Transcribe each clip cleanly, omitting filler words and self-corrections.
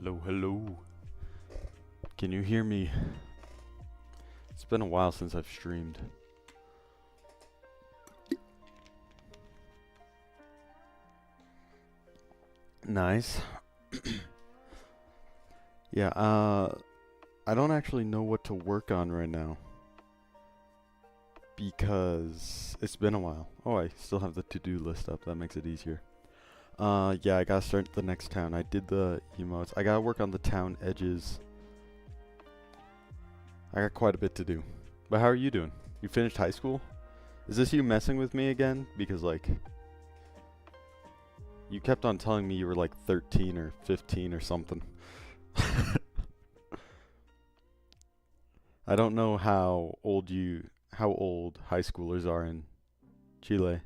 Hello, hello. Can you hear me? It's been a while since I've streamed. Nice. Yeah, I don't actually know what to work on right now because it's been a while. Oh, I still have the to-do list up. That makes it easier. Yeah, I gotta start the next town. I did the emotes. I gotta work on the town edges. I got quite a bit to do. But how are you doing? You finished high school? Is this you messing with me again? Because, like, you kept on telling me you were, like, 13 or 15 or something. I don't know how old high schoolers are in Chile.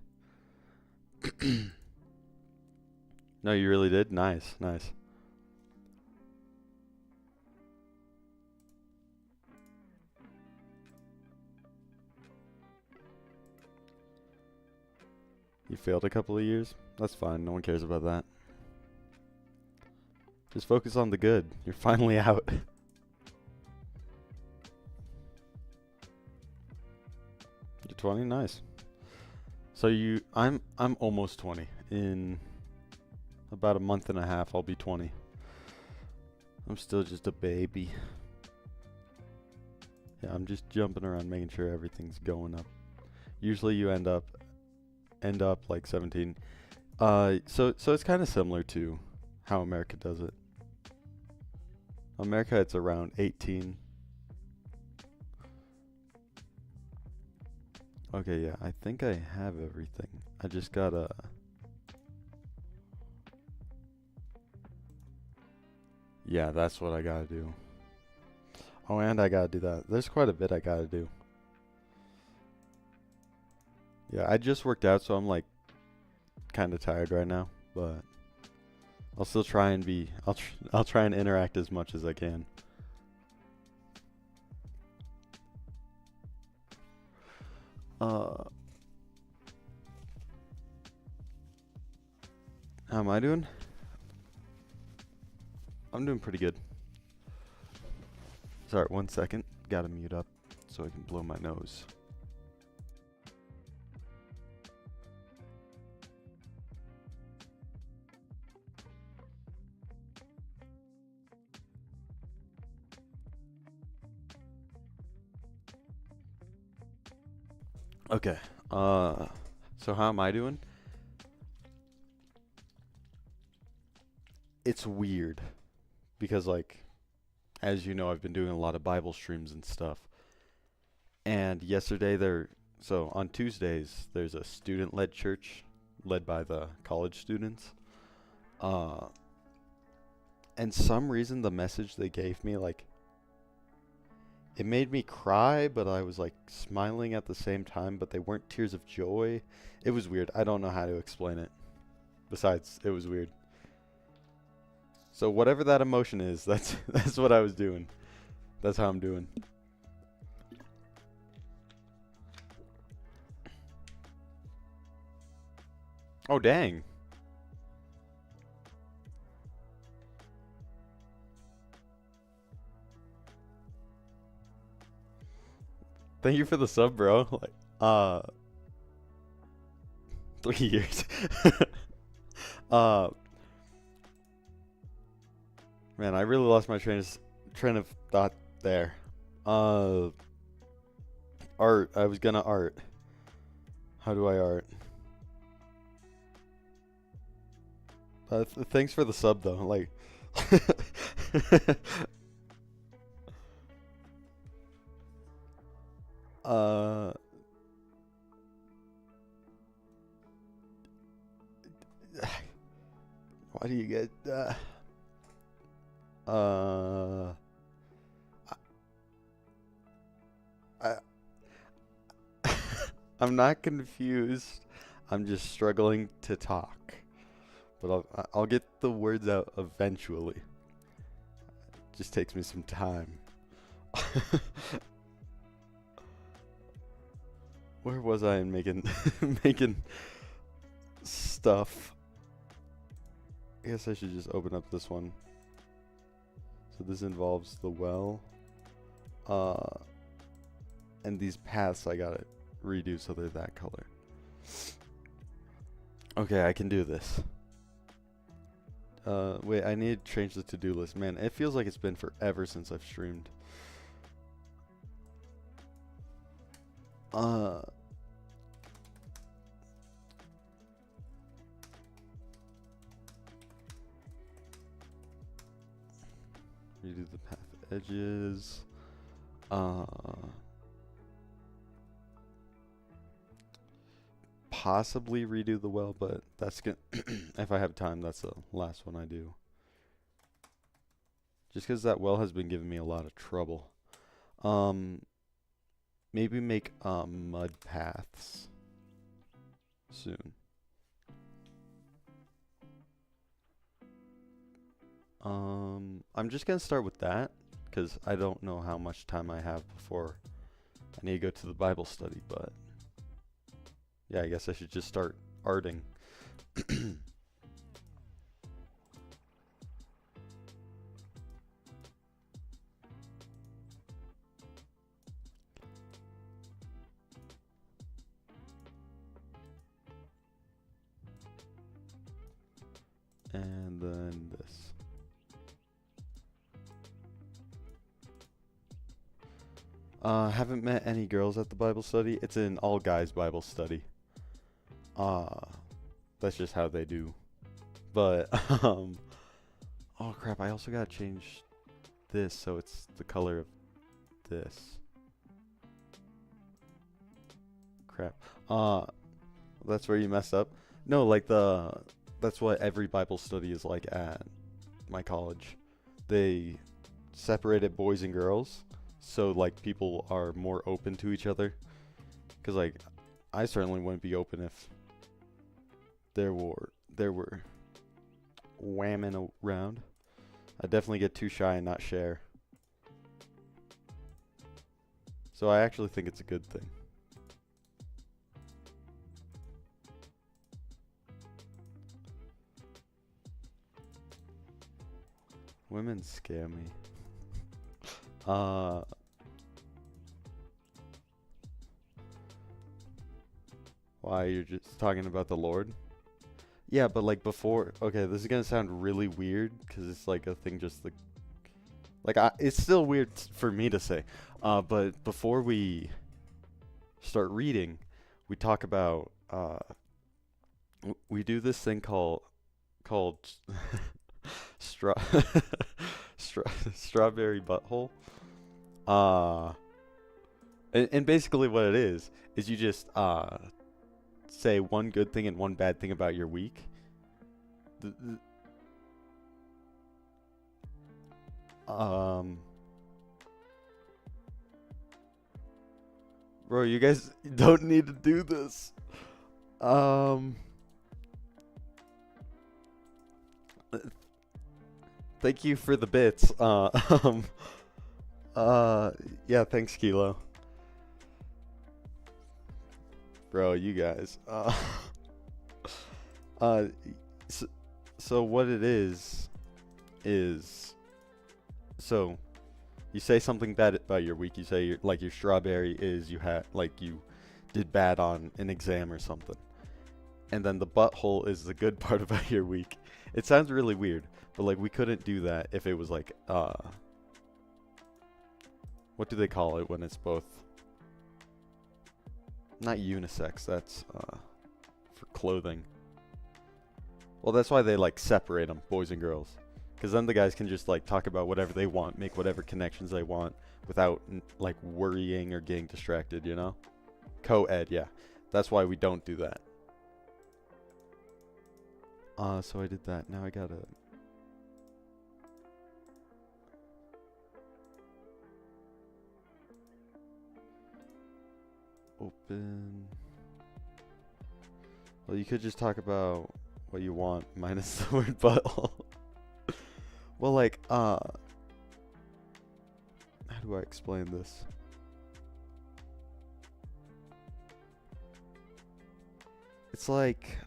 No, you really did? Nice, nice. You failed a couple of years? That's fine, no one cares about that. Just focus on the good. You're finally out. You're 20? Nice. So I'm almost 20. In about a month and a half, I'll be 20. I'm still just a baby. Yeah, I'm just jumping around making sure everything's going up. Usually you end up like 17. So it's kind of similar to how America does it. America, it's around 18. Okay, yeah, I think I have everything. I just gotta... Yeah, that's what I gotta do. Oh, and I gotta do that. There's quite a bit I gotta do. Yeah, I just worked out, so I'm like kind of tired right now, but I'll still try and be... I'll try and interact as much as I can. How am I doing? I'm doing pretty good. Sorry, 1 second. Gotta mute up so I can blow my nose. Okay. So how am I doing? It's weird because, like, as you know, I've been doing a lot of Bible streams and stuff. And yesterday so on Tuesdays, there's a student-led church led by the college students. And some reason the message they gave me, like, it made me cry, but I was like smiling at the same time, but they weren't tears of joy. It was weird. I don't know how to explain it. Besides, it was weird. So whatever that emotion is, that's what I was doing. That's how I'm doing. Oh, dang. Thank you for the sub, bro. Like, 3 years. uh, Man, I really lost my train of thought there. Art. I was gonna art. How do I art? Thanks for the sub, though. Like, uh, why do you get? I, I'm not confused. I'm just struggling to talk, but I'll get the words out eventually. It just takes me some time. Where was I in making making stuff? I guess I should just open up this one. So this involves the well. And these paths I gotta redo so they're that color. Okay, I can do this. Wait, I need to change the to-do list. Man, it feels like it's been forever since I've streamed. Redo the path edges. Possibly redo the well, but that's gonna if I have time, that's the last one I do. Just because that well has been giving me a lot of trouble. Maybe make mud paths soon. I'm just gonna start with that because I don't know how much time I have before I need to go to the Bible study, but yeah, I guess I should just start arting. And then this. Haven't met any girls at the Bible study. It's an all guys Bible study. That's just how they do. But, oh crap, I also gotta change this so it's the color of this. Crap. That's where you messed up? No, like that's what every Bible study is like at my college. They separated boys and girls, so like people are more open to each other. Cause like, I certainly wouldn't be open if there were whamming around. I'd definitely get too shy and not share. So I actually think it's a good thing. Women scare me. Why, you're just talking about the Lord? Yeah, but like before, okay, this is gonna sound really weird because it's like a thing just it's still weird for me to say. But before we start reading, we talk about, we do this thing called straw strawberry butthole. And basically what it is you just say one good thing and one bad thing about your week. Bro, you guys don't need to do this. Thank you for the bits. Yeah, thanks, Kilo. Bro, you guys. So what it is, so you say something bad about your week. You say your strawberry is you did bad on an exam or something. And then the butthole is the good part about your week. It sounds really weird, but like we couldn't do that if it was like what do they call it when it's both? Not unisex, that's for clothing. Well, that's why they like separate them, boys and girls. Because then the guys can just like talk about whatever they want, make whatever connections they want without like worrying or getting distracted, you know? Co-ed, yeah. That's why we don't do that. So I did that. Now I gotta... open... Well, you could just talk about what you want minus the word butthole. Well, like, how do I explain this? It's like...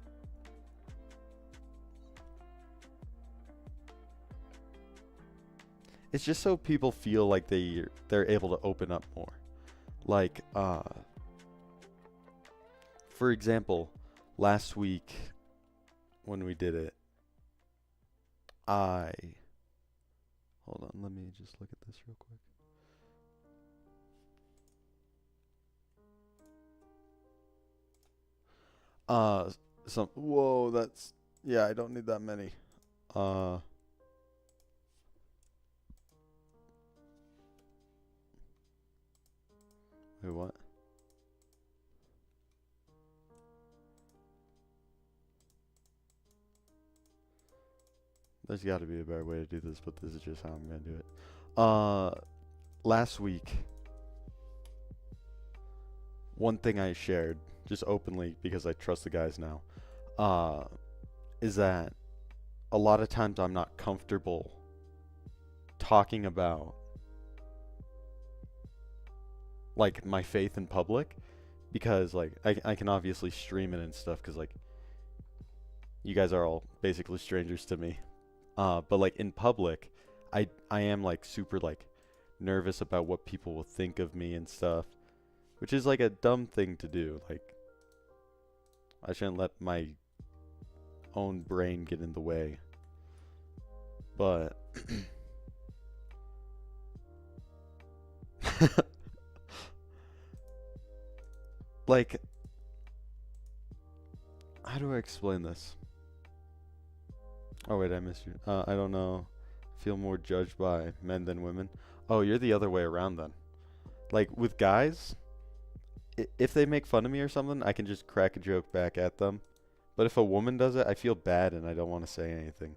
It's just so people feel like they're able to open up more. Like, for example, last week when we did it, I hold on, let me just look at this real quick. Whoa, that's, yeah, I don't need that many. Uh, Wait, what? There's got to be a better way to do this, but this is just how I'm gonna do it. Last week, one thing I shared just openly because I trust the guys now, is that a lot of times I'm not comfortable talking about like my faith in public because like I can obviously stream it and stuff because like you guys are all basically strangers to me. But like in public, I am like super like nervous about what people will think of me and stuff, which is like a dumb thing to do. Like I shouldn't let my own brain get in the way. But like how do I explain this? Oh wait, I missed you. I don't know. Feel more judged by men than women. Oh, you're the other way around then. Like with guys, if they make fun of me or something, I can just crack a joke back at them. But if a woman does it, I feel bad and I don't want to say anything.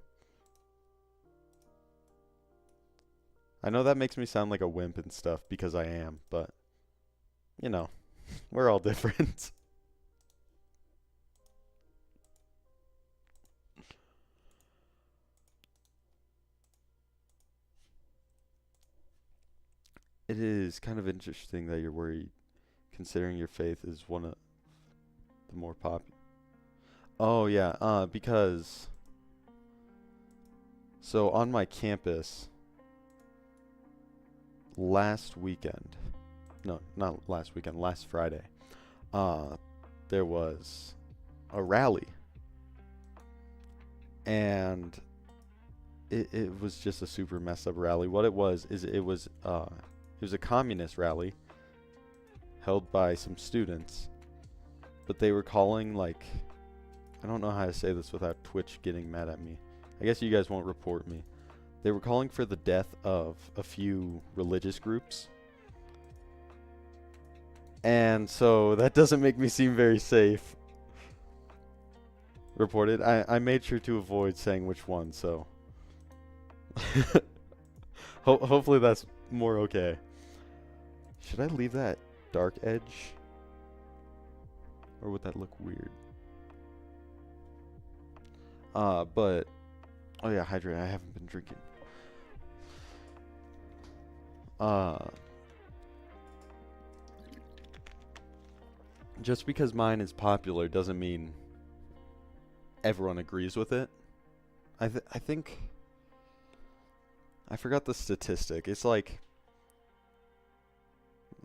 I know that makes me sound like a wimp and stuff because I am, but you know, we're all different. It is kind of interesting that you're worried, considering your faith is one of the more popular. Oh yeah, because so on my campus last weekend, no, not last weekend, last Friday, there was a rally, and it was just a super messed up rally. What it was is it was a communist rally held by some students, but they were calling like, I don't know how to say this without Twitch getting mad at me. I guess you guys won't report me. They were calling for the death of a few religious groups. And so that doesn't make me seem very safe. Reported. I made sure to avoid saying which one, so hopefully that's more okay. Should I leave that dark edge? Or would that look weird? But oh yeah, hydrate. I haven't been drinking. Just because mine is popular doesn't mean everyone agrees with it. I think I forgot the statistic. It's like,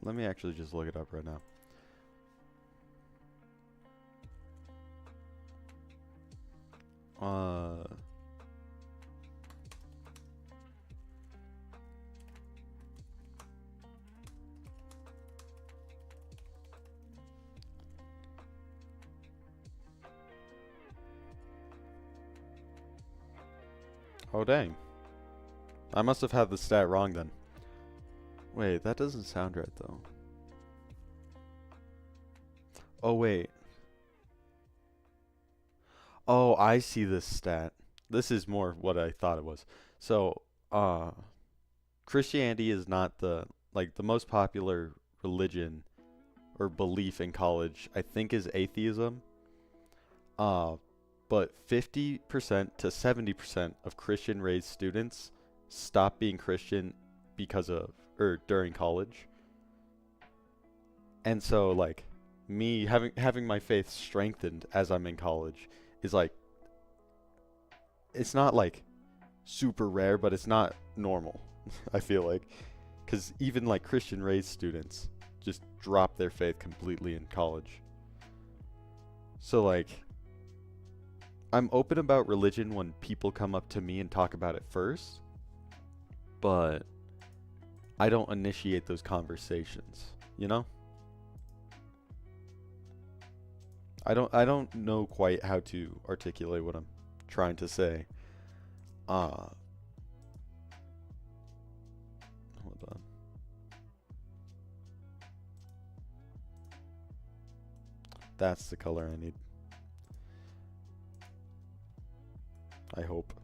let me actually just look it up right now. Oh dang. I must have had the stat wrong then. Wait, that doesn't sound right though. Oh wait. Oh, I see this stat. This is more what I thought it was. So, Christianity is not the most popular religion or belief in college, I think, is atheism. But 50% to 70% of Christian raised students stop being Christian because of or during college. And so like me having my faith strengthened as I'm in college is like, it's not like super rare, but it's not normal. I feel like. Because even like Christian raised students just drop their faith completely in college. So like, I'm open about religion when people come up to me and talk about it first, but I don't initiate those conversations, you know? I don't know quite how to articulate what I'm trying to say. Uh Hold on. That's the color I need. I hope.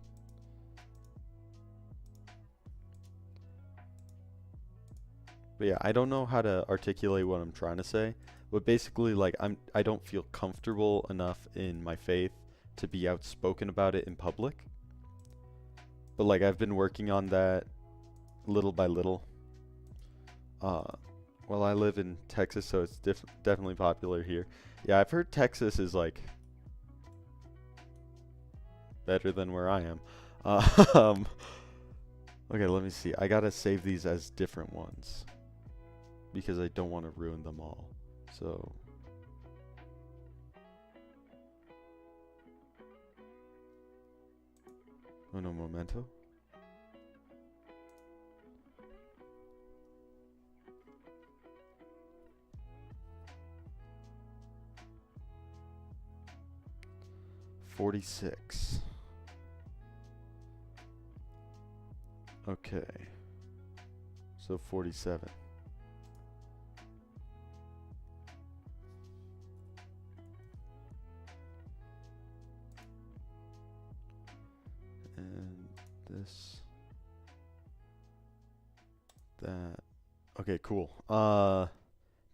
But yeah, I don't know how to articulate what I'm trying to say. But basically, like, I don't feel comfortable enough in my faith to be outspoken about it in public. But like, I've been working on that little by little. Uh, well, I live in Texas, so it's definitely popular here. Yeah, I've heard Texas is like better than where I am. Um, okay, let me see. I gotta save these as different ones because I don't want to ruin them all. So, uno momento. $46. Okay. So 47. And this. That. Okay, cool. Now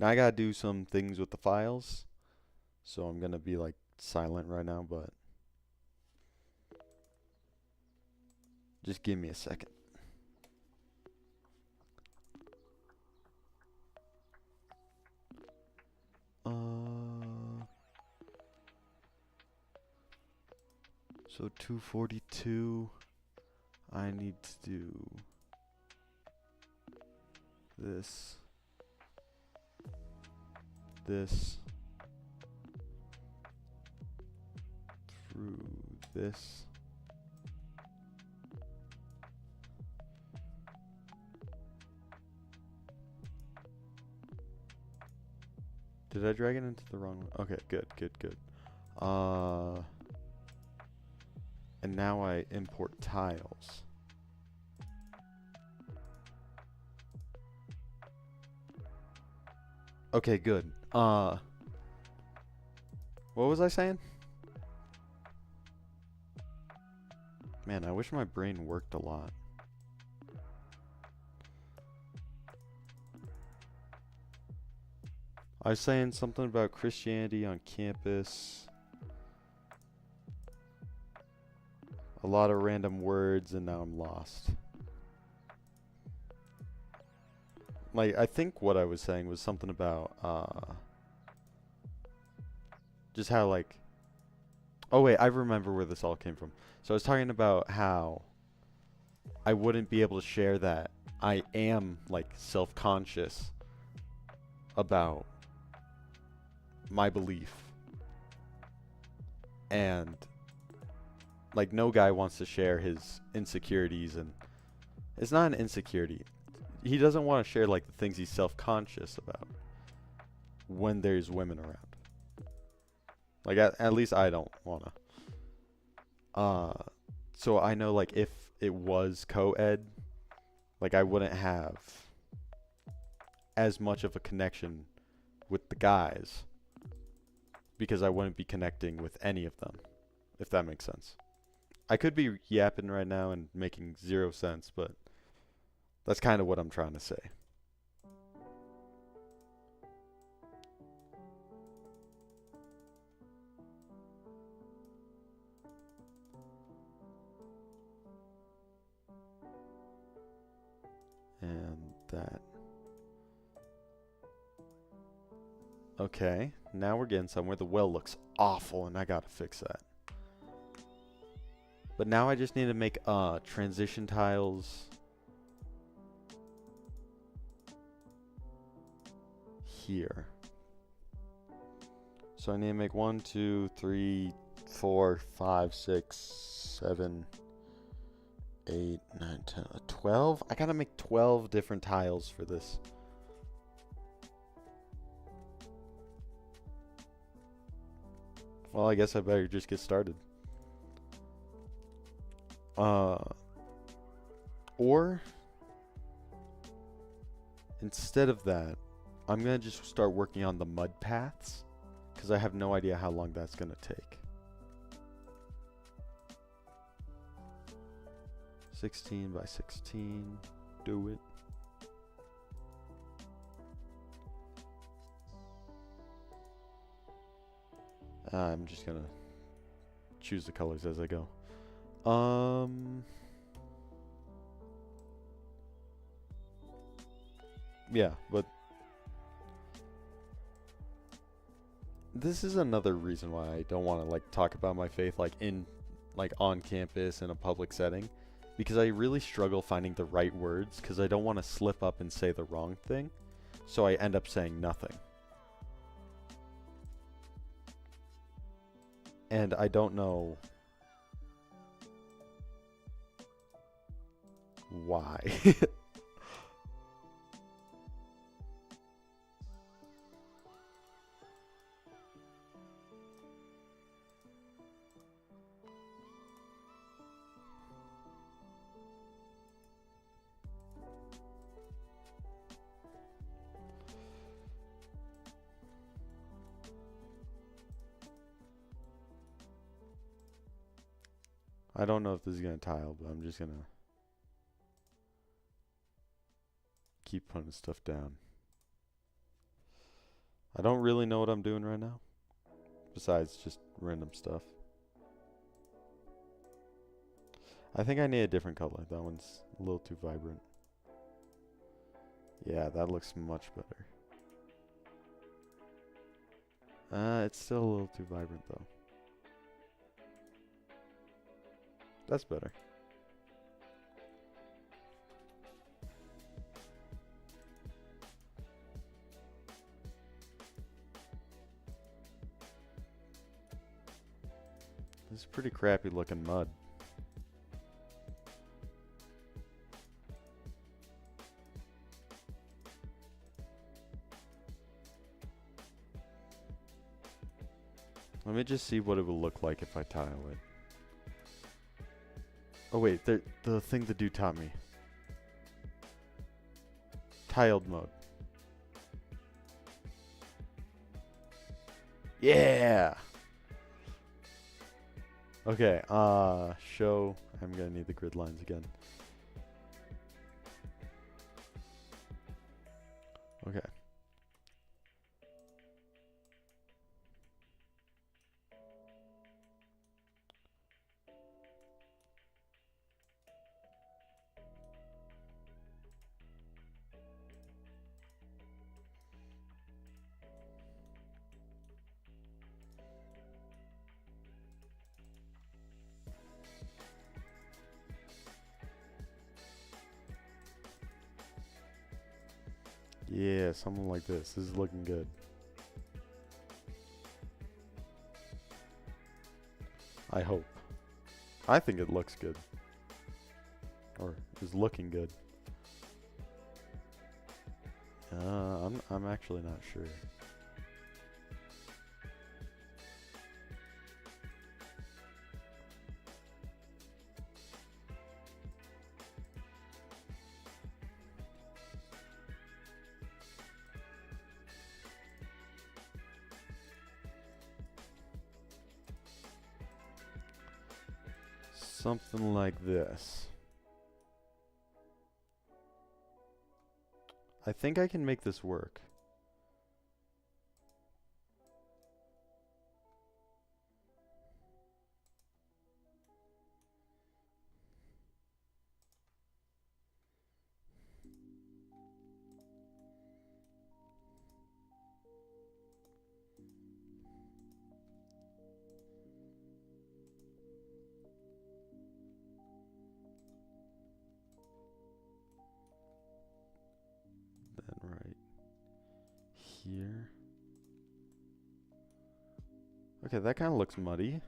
I gotta do some things with the files. So I'm gonna be like silent right now, but just give me a second. So 242, I need to do this, through this. Did I drag it into the wrong one? Okay, good. And now I import tiles. Okay, good. What was I saying? Man, I wish my brain worked a lot. I was saying something about Christianity on campus. A lot of random words, and now I'm lost. Like, I think what I was saying was something about, just how, like... Oh, wait, I remember where this all came from. So I was talking about how I wouldn't be able to share that I am, like, self-conscious about my belief. And... like, no guy wants to share his insecurities, and it's not an insecurity. He doesn't want to share, like, the things he's self-conscious about when there's women around. Like, at least I don't want to. So I know, like, if it was co-ed, like, I wouldn't have as much of a connection with the guys because I wouldn't be connecting with any of them, if that makes sense. I could be yapping right now and making zero sense, but that's kind of what I'm trying to say. And that. Okay, now we're getting somewhere. The well looks awful, and I gotta fix that. But now I just need to make transition tiles here. So I need to make 1, 2, 3, 4, 5, 6, 7, 8, 9, 10, 12? I gotta make 12 different tiles for this. Well, I guess I better just get started. Or instead of that, I'm gonna just start working on the mud paths, because I have no idea how long that's gonna take. 16 by 16, do it. I'm just gonna choose the colors as I go. Yeah, but this is another reason why I don't want to like talk about my faith like on campus in a public setting, because I really struggle finding the right words, because I don't want to slip up and say the wrong thing, so I end up saying nothing. And I don't know why. I don't know if this is gonna tile, but I'm just gonna keep putting stuff down. I don't really know what I'm doing right now, besides just random stuff. I think I need a different color. That one's a little too vibrant. Yeah, that looks much better. It's still a little too vibrant though. That's better. This is pretty crappy looking mud. Let me just see what it will look like if I tile it. Oh wait, the thing the dude taught me. Tiled mode. Yeah! Okay, show. I'm gonna need the grid lines again. Okay. Yeah, something like this. This is looking good. I hope. I think it looks good. Or is looking good. I'm actually not sure. Something like this. I think I can make this work. Then right here. Okay, that kind of looks muddy.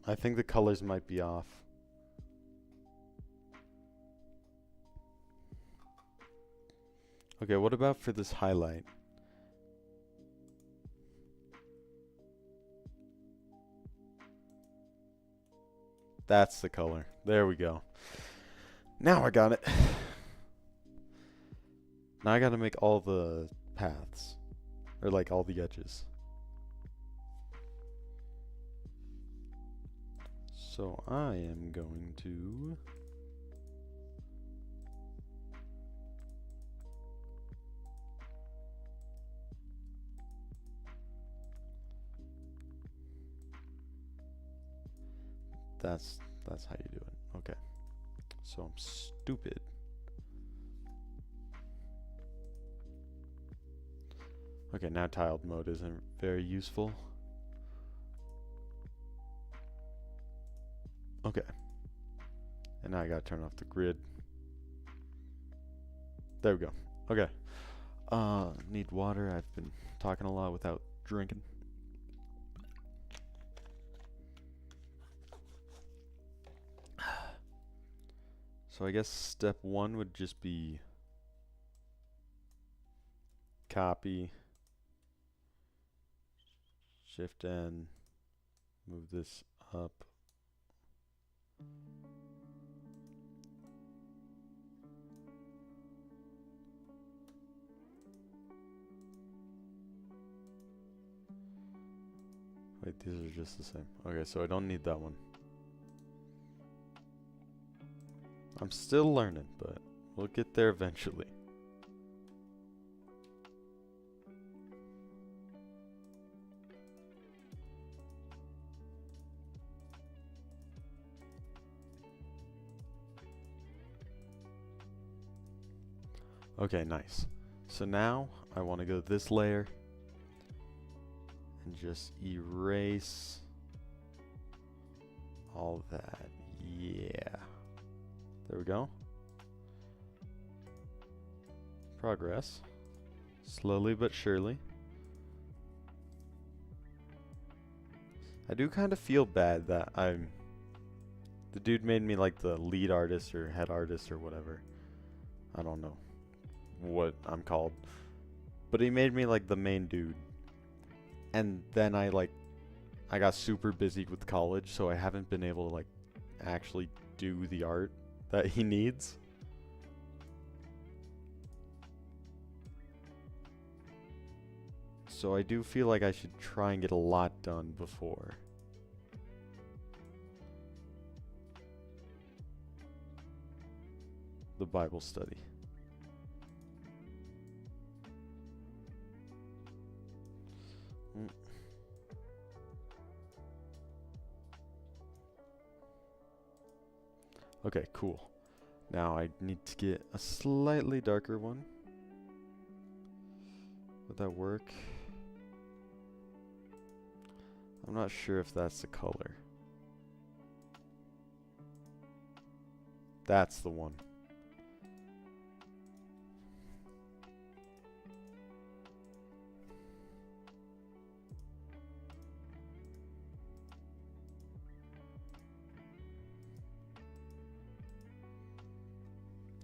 I think the colors might be off. Okay, what about for this highlight? That's the color. There we go. Now I got it. Now I gotta make all the paths. Or like all the edges. So I am going to... That's how you do it. Okay. So I'm stupid. Okay, now tiled mode isn't very useful. Okay. And now I gotta turn off the grid. There we go. Okay. Need water. I've been talking a lot without drinking. So I guess step 1 would just be copy, Shift N, move this up. Wait, these are just the same. Okay, so I don't need that one. I'm still learning, but we'll get there eventually. Okay, nice. So now I want to go to this layer and just erase all that. Yeah. There we go. Progress. Slowly but surely. I do kind of feel bad that the dude made me like the lead artist or head artist or whatever. I don't know what I'm called. But he made me like the main dude. And then I got super busy with college, so I haven't been able to like actually do the art that he needs. So I do feel like I should try and get a lot done before. The Bible study. Okay, cool. Now I need to get a slightly darker one. Would that work? I'm not sure if that's the color. That's the one.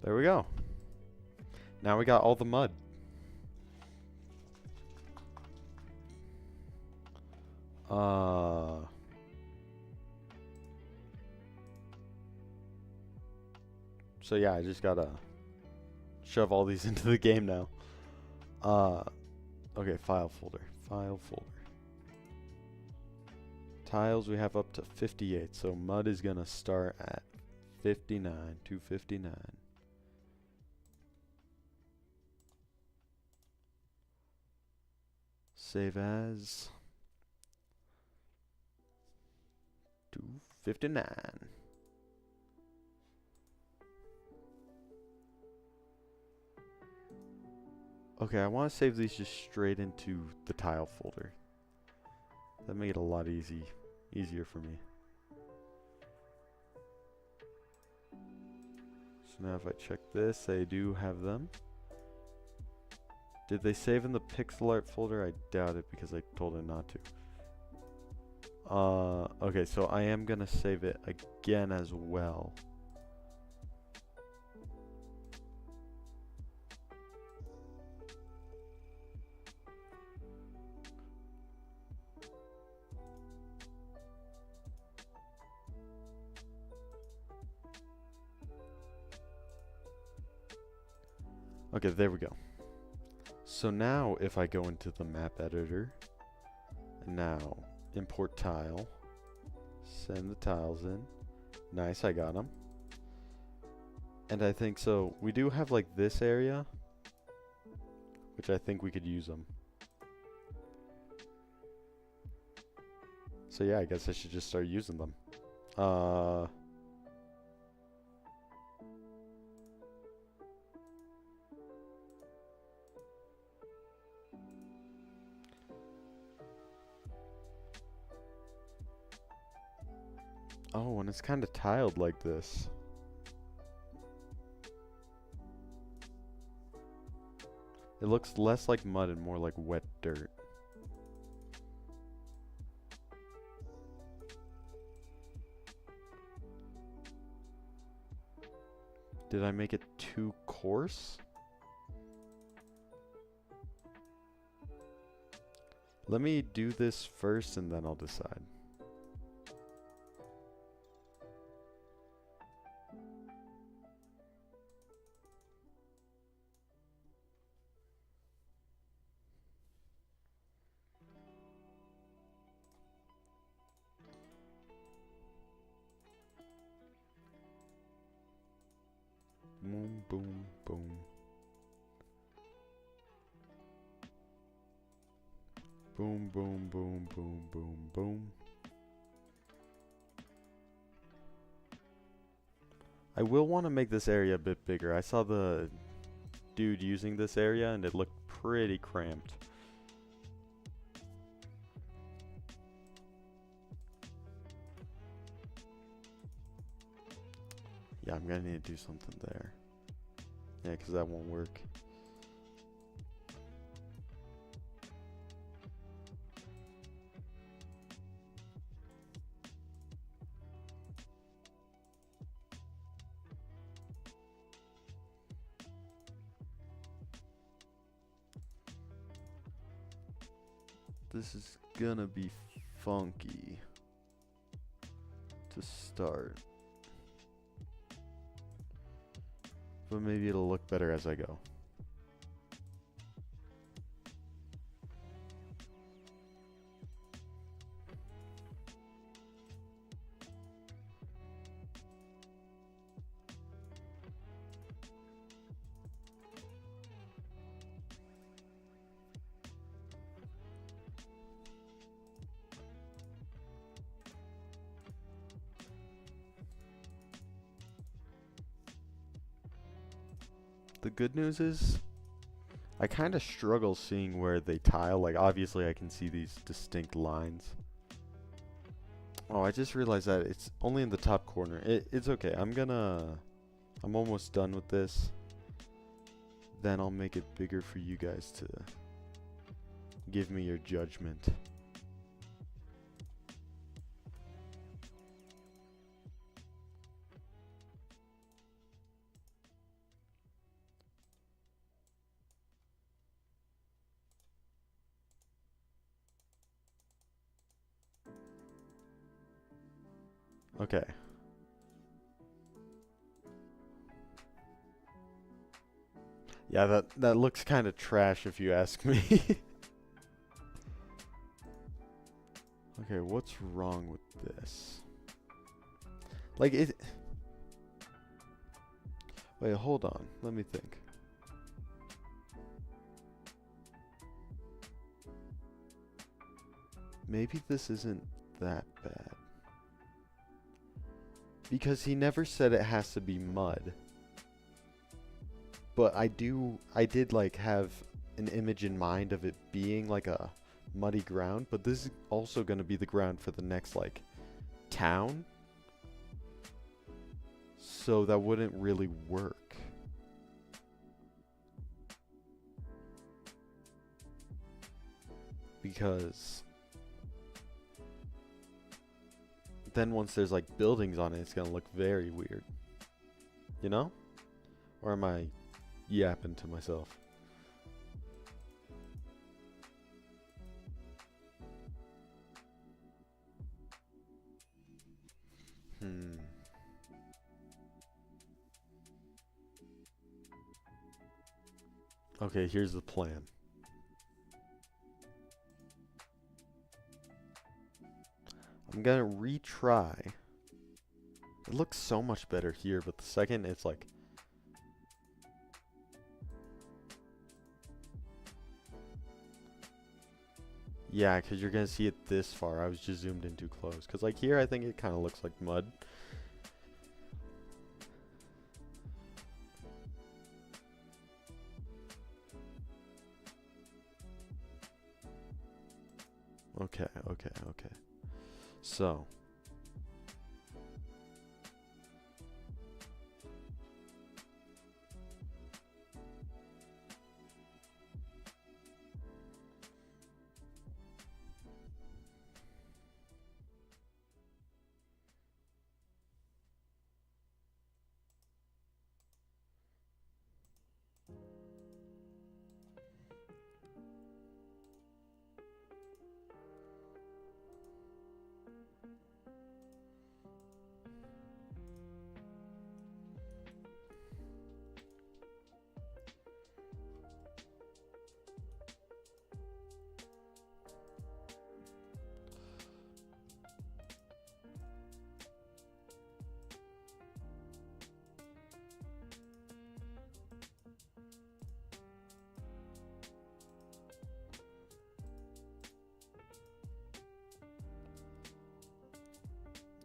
There we go. Now we got all the mud. So yeah, I just gotta shove all these into the game now. Okay, file folder. Tiles, we have up to 58, so mud is gonna start at 59, 259. Save as 259. Okay, I want to save these just straight into the tile folder. That made it a lot easier for me. So now if I check this, I do have them. Did they save in the pixel art folder? I doubt it because I told it not to. Okay, so I am gonna save it again as well. Okay, there we go. So now if I go into the map editor, now import tile, send the tiles in. Nice, I got them. And I think so we do have like this area, which I think we could use them. So yeah, I guess I should just start using them. Oh, and it's kind of tiled like this. It looks less like mud and more like wet dirt. Did I make it too coarse? Let me do this first and then I'll decide. Boom, boom, boom. Boom, boom, boom, boom, boom, boom. I will want to make this area a bit bigger. I saw the dude using this area and it looked pretty cramped. Yeah, I'm gonna need to do something there. Yeah, because that won't work. This is gonna be funky to start. But maybe it'll look better as I go. The good news is, I kind of struggle seeing where they tile. Like, obviously I can see these distinct lines. Oh, I just realized that it's only in the top corner. It's okay. I'm almost done with this. Then I'll make it bigger for you guys to give me your judgment. Okay. Yeah, that looks kind of trash if you ask me. Okay, what's wrong with this? Like it. Wait, hold on. Let me think. Maybe this isn't that bad. Because he never said it has to be mud. But I did like have an image in mind of it being like a muddy ground, but this is also going to be the ground for the next like town. So that wouldn't really work. Because then once there's like buildings on it, it's going to look very weird. You know? Or am I yapping to myself? Okay, here's the plan. I'm gonna retry. It looks so much better here, but the second it's like... Yeah, because you're gonna see it this far. I was just zoomed in too close. Because like here, I think it kind of looks like mud. Okay. So.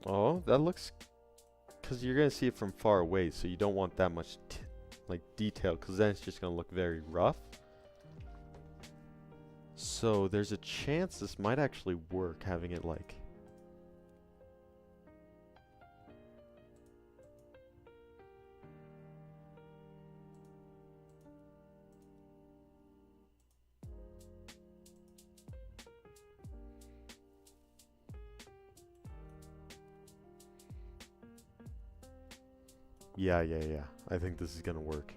Oh, that looks... Because you're going to see it from far away, so you don't want that much like detail, because then it's just going to look very rough. So there's a chance this might actually work, having it like... Yeah. I think this is gonna work.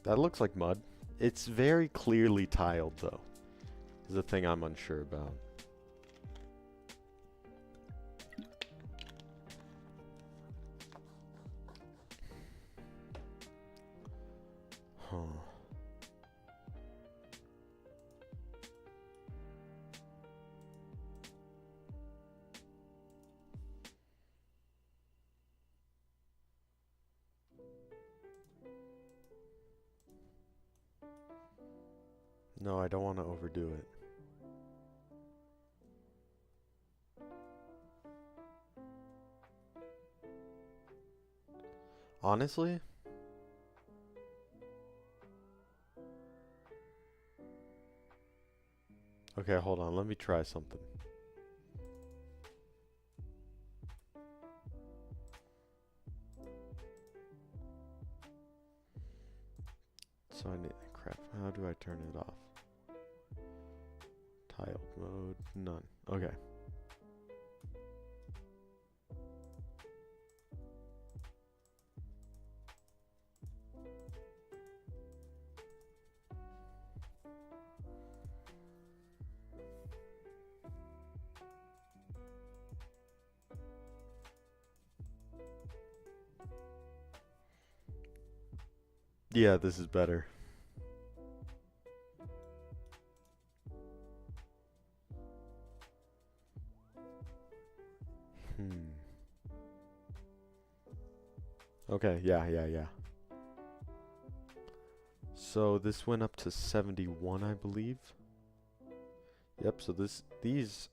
That looks like mud. It's very clearly tiled, though. This is the thing I'm unsure about. Huh. No, I don't want to overdo it. Honestly? Okay, hold on. Let me try something. So I need... Crap. How do I turn it off? Tiled mode. None. Okay. Yeah, this is better. Okay, yeah. So this went up to 71, I believe. Yep, so these...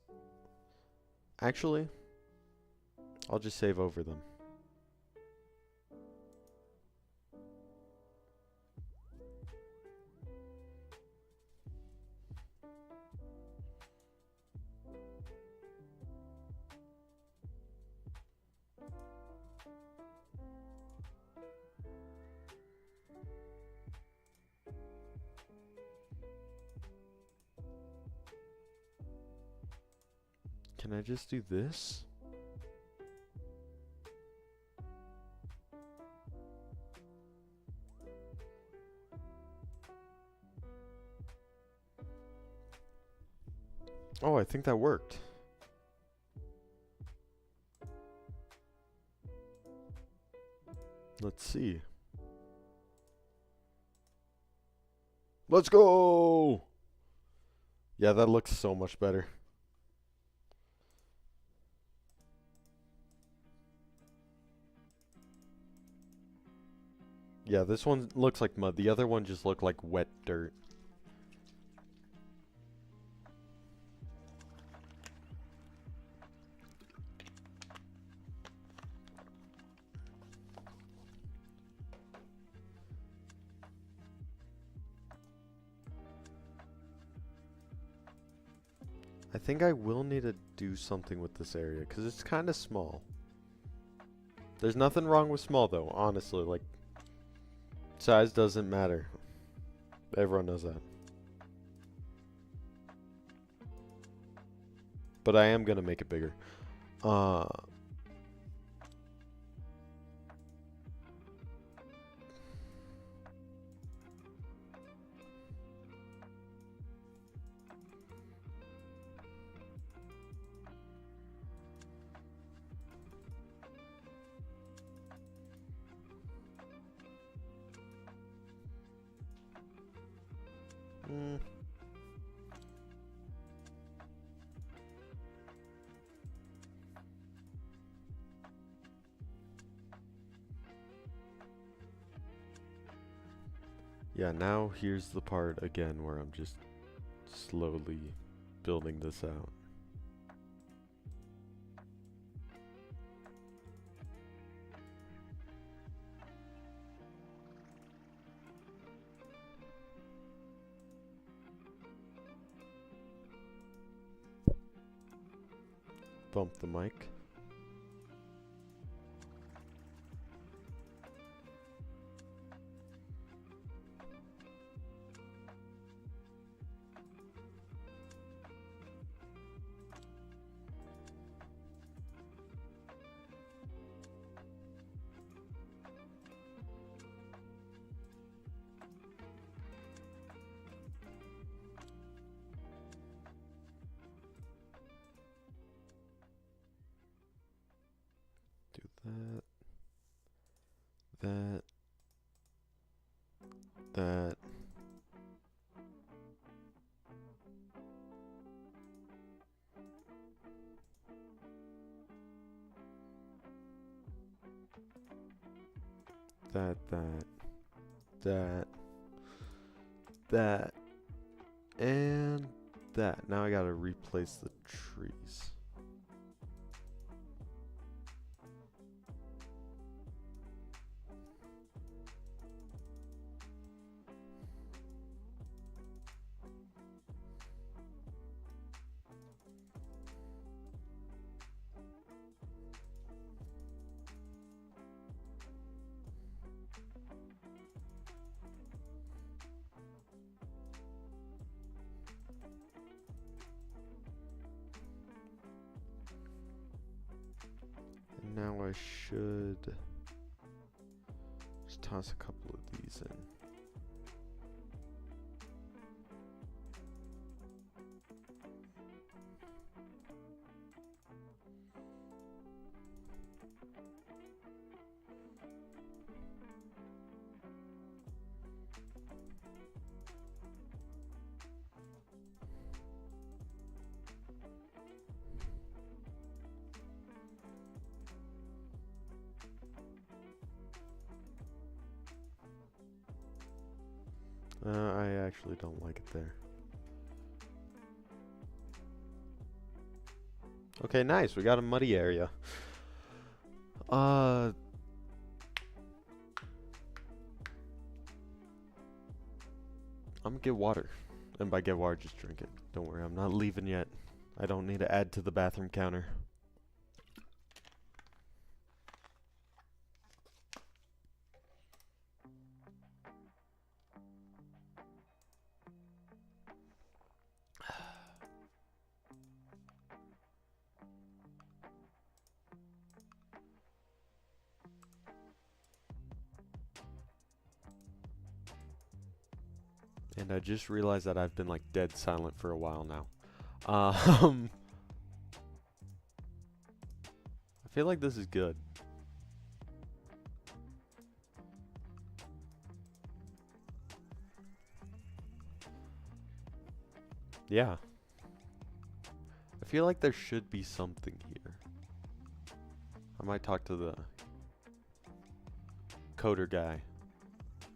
Actually, I'll just save over them. Can I just do this? Oh, I think that worked. Let's see. Let's go! Yeah, that looks so much better. Yeah, this one looks like mud. The other one just looked like wet dirt. I think I will need to do something with this area, because it's kind of small. There's nothing wrong with small, though, honestly. Like, size doesn't matter. Everyone knows that. But I am going to make it bigger. Yeah, now here's the part again where I'm just slowly building this out. Bump the mic. That. And that. Now I gotta replace the trees. Now I should just toss a couple of these in. I actually don't like it there. Okay, nice. We got a muddy area. I'm gonna get water. And by get water, just drink it. Don't worry, I'm not leaving yet. I don't need to add to the bathroom counter. And I just realized that I've been like dead silent for a while now. I feel like this is good. Yeah. I feel like there should be something here. I might talk to the coder guy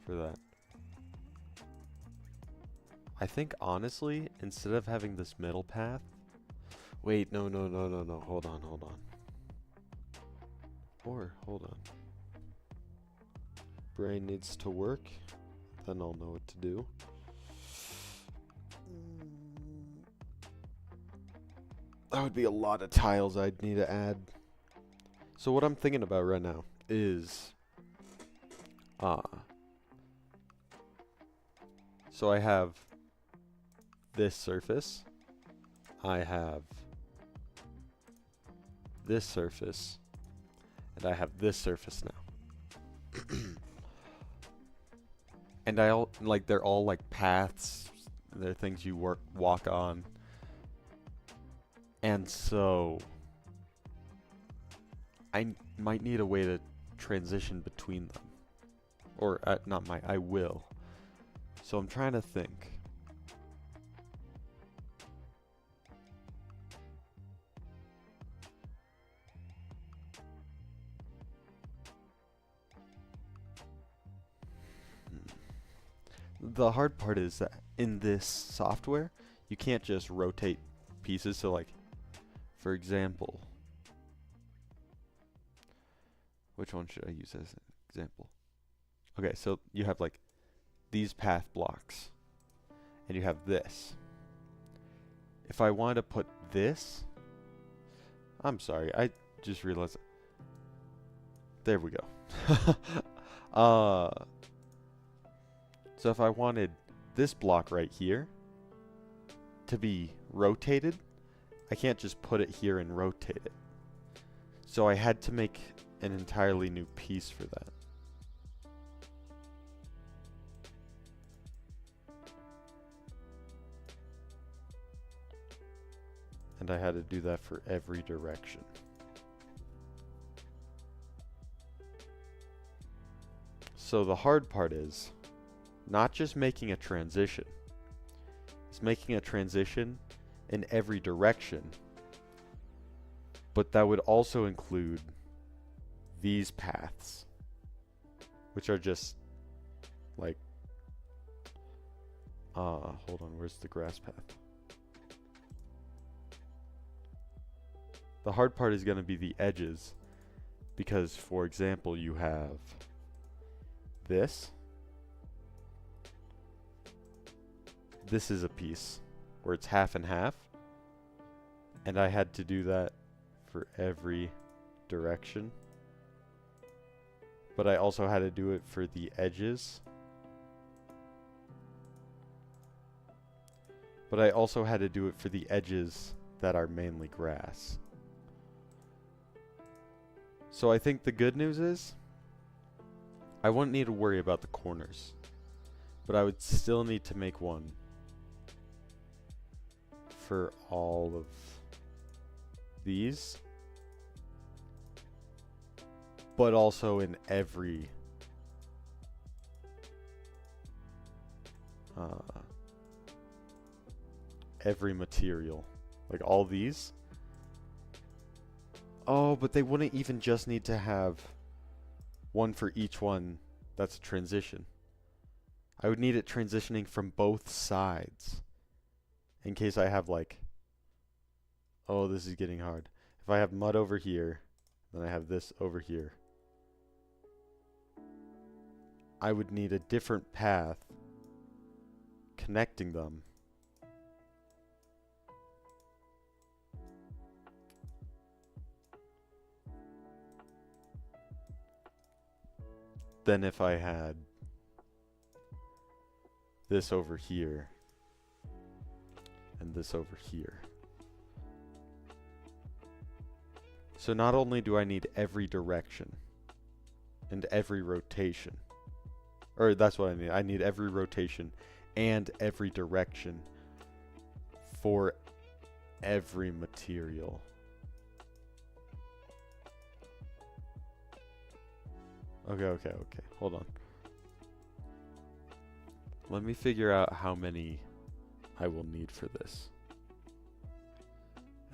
for that. I think honestly, instead of having this middle path, wait, no, hold on. Or, hold on. Brain needs to work, then I'll know what to do. That would be a lot of tiles I'd need to add. So what I'm thinking about right now is, so I have this surface, I have this surface, and I have this surface now. And they're all like paths, they're things you walk on. And so I might need a way to transition between them. Or I will. So I'm trying to think. The hard part is that in this software, you can't just rotate pieces. So like, for example, which one should I use as an example? Okay, so you have like these path blocks, and you have this. If I wanted to put this, I'm sorry, I just realized. There we go. So if I wanted this block right here to be rotated, I can't just put it here and rotate it. So I had to make an entirely new piece for that. And I had to do that for every direction. So the hard part is not just making a transition. It's making a transition in every direction. But that would also include these paths, which are just like, hold on, where's the grass path? The hard part is going to be the edges, because for example, you have this. This is a piece where it's half and half, and I had to do that for every direction. But I also had to do it for the edges. But I also had to do it for the edges that are mainly grass. So I think the good news is I wouldn't need to worry about the corners, but I would still need to make one for all of these, but also in every material, like all these. Oh, but they wouldn't even just need to have one for each one that's a transition. I would need it transitioning from both sides. In case I have like, oh, this is getting hard. If I have mud over here, then I have this over here. I would need a different path connecting them. Than if I had this over here and this over here. So not only do I need every direction and every rotation, or that's what I need. I need every rotation and every direction for every material. Okay. Hold on. Let me figure out how many I will need for this.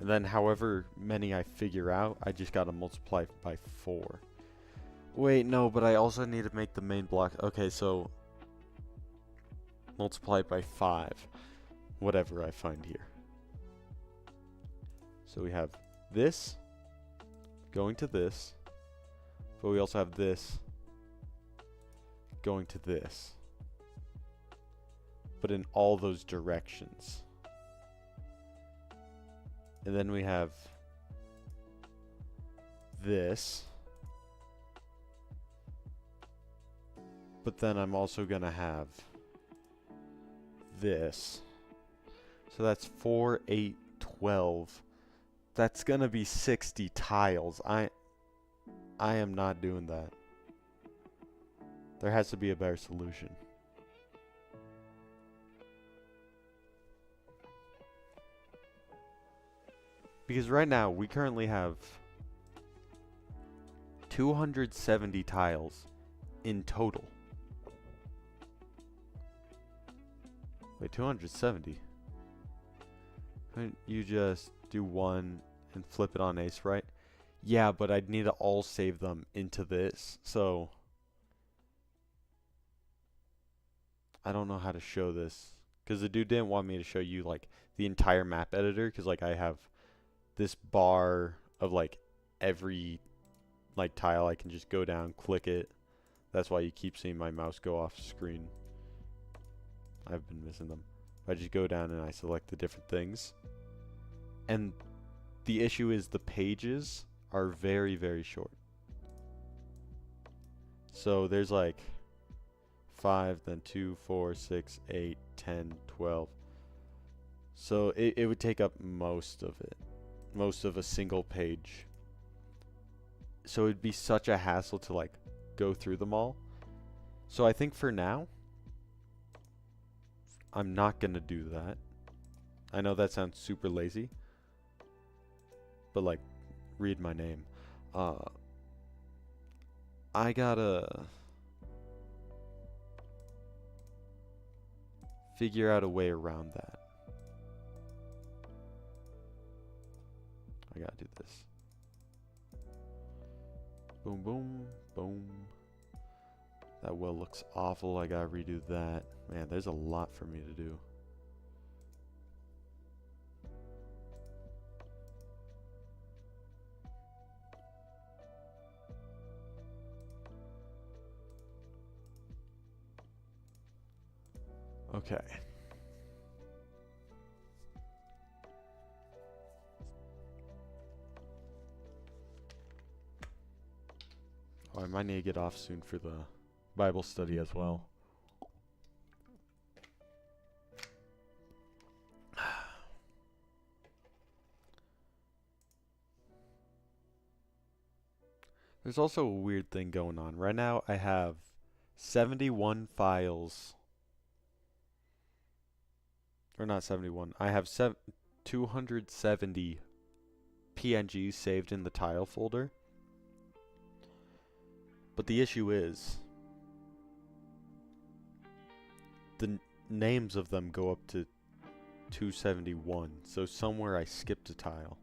And then however many I figure out, I just gotta multiply by 4. Wait, no, but I also need to make the main block. Okay, so multiply it by 5. Whatever I find here. So we have this going to this, but we also have this going to this. But in all those directions. And then we have this. But then I'm also gonna have this. So that's 4, 8, 12. That's gonna be 60 tiles. I am not doing that. There has to be a better solution. Because right now, we currently have 270 tiles in total. Wait, 270? Couldn't you just do one and flip it on ace, right? Yeah, but I'd need to all save them into this, so I don't know how to show this. Because the dude didn't want me to show you, like, the entire map editor, because, like, I have this bar of like every like tile. I can just go down, click it. That's why you keep seeing my mouse go off screen. I've been missing them. I just go down and I select the different things. And the issue is the pages are very, very short. So there's like 5, then 2, 4, 6, 8, 10, 12. So it would take up most of it. Most of a single page. So it'd be such a hassle to like go through them all. So I think for now, I'm not gonna do that. I know that sounds super lazy, but like, read my name. I gotta figure out a way around that. I gotta do this. Boom, boom, boom. That well looks awful. I gotta redo that. Man, there's a lot for me to do. Okay. Oh, I might need to get off soon for the Bible study as well. There's also a weird thing going on. Right now I have 71 files. Or not 71. I have 270 PNGs saved in the tile folder. But the issue is the names of them go up to 271. So somewhere I skipped a tile.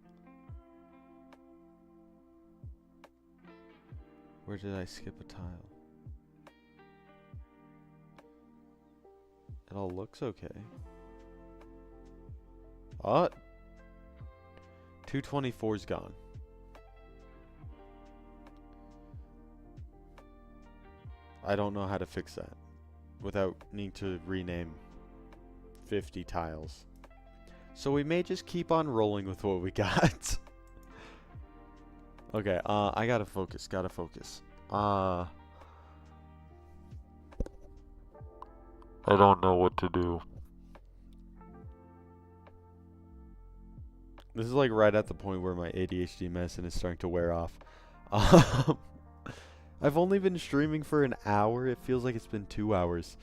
Where did I skip a tile? It all looks okay. 224's gone. I don't know how to fix that without needing to rename 50 tiles. So we may just keep on rolling with what we got. Okay, I gotta focus, I don't know what to do. This is like right at the point where my ADHD medicine is starting to wear off. I've only been streaming for an hour. It feels like it's been 2 hours.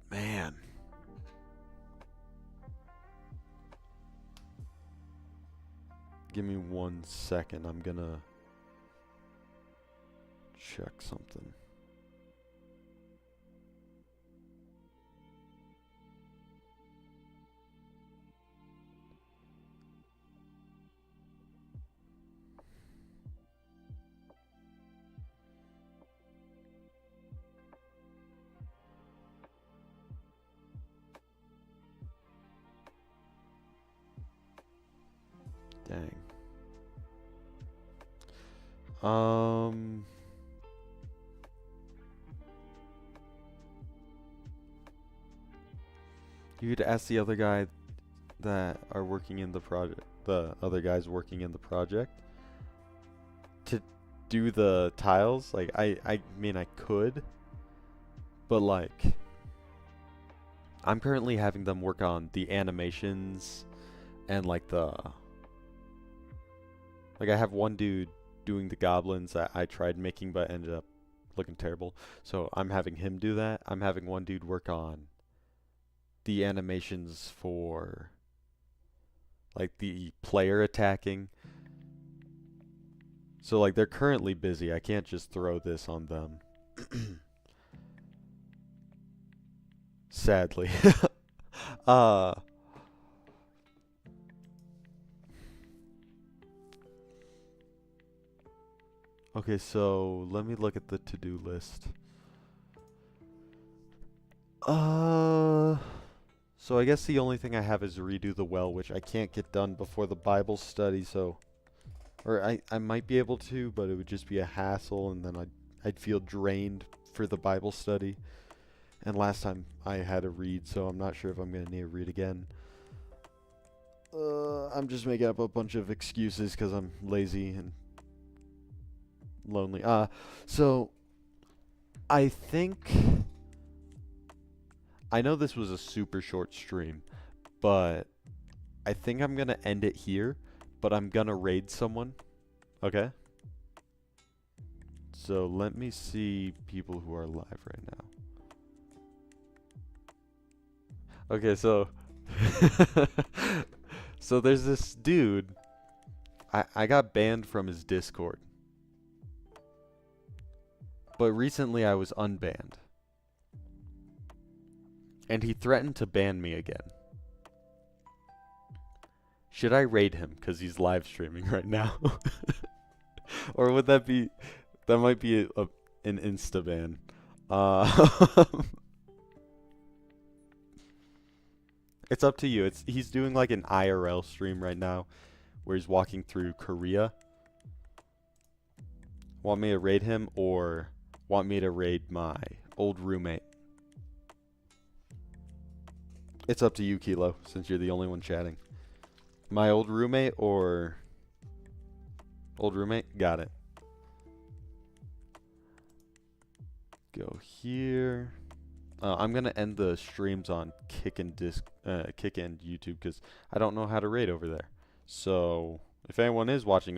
Man. Give me 1 second. I'm gonna check something. Dang. You could ask the other guy that are working in the project, the other guys working in the project, to do the tiles. Like, I mean, I could, but like, I'm currently having them work on the animations and like like I have one dude doing the goblins that I tried making but ended up looking terrible. So I'm having him do that. I'm having one dude work on the animations for like the player attacking. So like they're currently busy. I can't just throw this on them. Sadly. Okay, so let me look at the to-do list. So I guess the only thing I have is redo the well, which I can't get done before the Bible study, so or I might be able to, but it would just be a hassle and then I'd feel drained for the Bible study. And last time I had to read, so I'm not sure if I'm going to need to read again. I'm just making up a bunch of excuses because I'm lazy and lonely. So I think I know this was a super short stream, but I think I'm gonna end it here, but I'm gonna raid someone. Okay? So let me see people who are live right now. Okay, so so there's this dude. I got banned from his Discord. But recently I was unbanned. And he threatened to ban me again. Should I raid him because he's live streaming right now? Or would that might be an insta ban. It's up to you. He's doing like an IRL stream right now where he's walking through Korea. Want me to raid him or want me to raid my old roommate? It's up to you, Kilo, since you're the only one chatting. My old roommate or old roommate? Got it. Go here. I'm gonna end the streams on Kick and YouTube because I don't know how to raid over there. So if anyone is watching